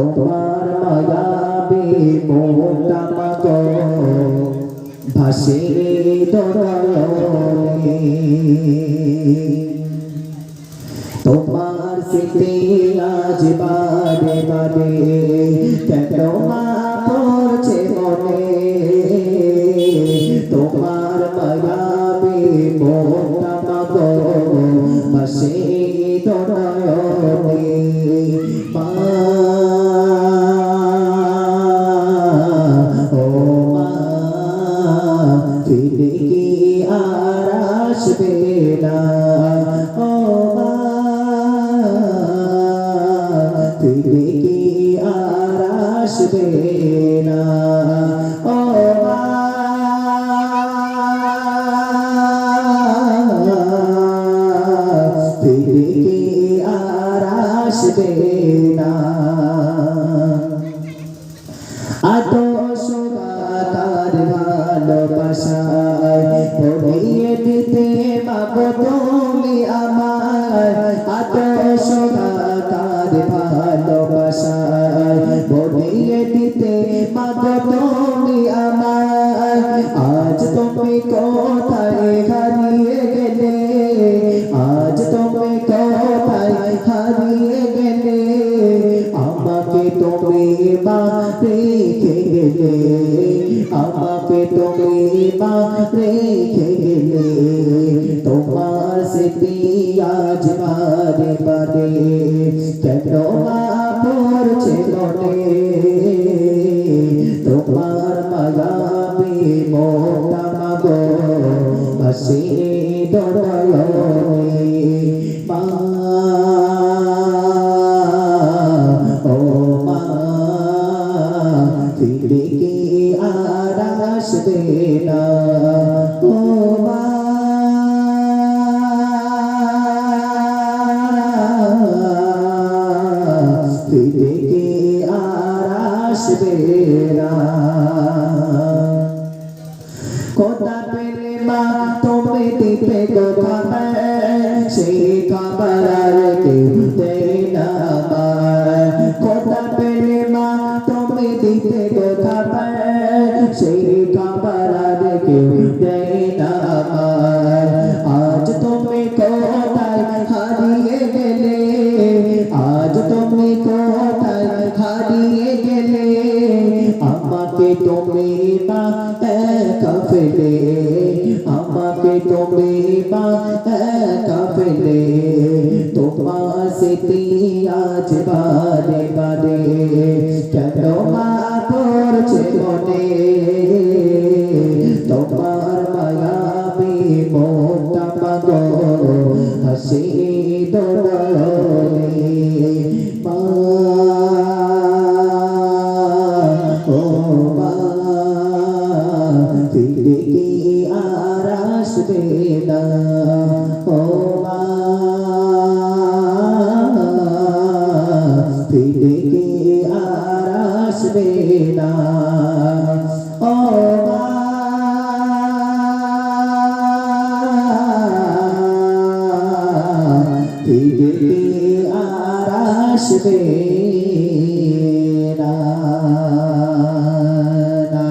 তোমার মায়াবী মোটা মাগো ভাসে দরয়নে তোমার স্মৃতি আজ বারে বারে কেন মা পড়ছে মনে তোমার মায়াবী মোটা মাগো ভাসে দরয়নে মা ও মা ফিরে কি আর আসবে না ও মা ফিরে কি আর আসবে না ও মা ফিরে কি আর আসবে না আতো সোগাতার ভালোবাসায় পড়িয়ে দিতে মাগো তুমি আমায় আতো সোগাতার ভালোবাসায় পড়িয়ে দিতে মাগো তুমি আমায় আজ তুমি কোথায় হারিয়ে গেলে আজ তুমি কোথায় হারিয়ে গেলে আমাকে তুমি মা রেখে গেলে আমাকে তুমি মা রেখে গেলে তোমার স্মৃতি আজ বারে বারে কেন মা পড়ছে মনে তোমার মায়াবী মোটা মাগো ভাসে দরয়নে মা ও মা ফিরে কি আর আসবে না ও মা ফিরে কি আর আসবে না কোথা পেলে মা তুমি দিতে গো খাবার সেই খাবার আর কেউ দেয় না আমার কোথা পেলে মা তুমি দিতে গো খাবার সেই খাবার আর কেউ দেয় না আমার আজ তুমি কোথায় হারিয়ে গেলে আজ তুমি কোথায় হারিয়ে গেলে আমাকে তুমি মা একা ফেলে আমাকে তুমি মা একা ফেলে তোমার স্মৃতি আজ বারে বারে কেন মা পড়ছে মনে তোমার মায়াবী মোটা মাগো হাসি দরয়নে মা ও মা ফিরে কি আর আসবে না ও মা ফিরে কি আর আসবে না ও মা ফিরে কি আর আসবে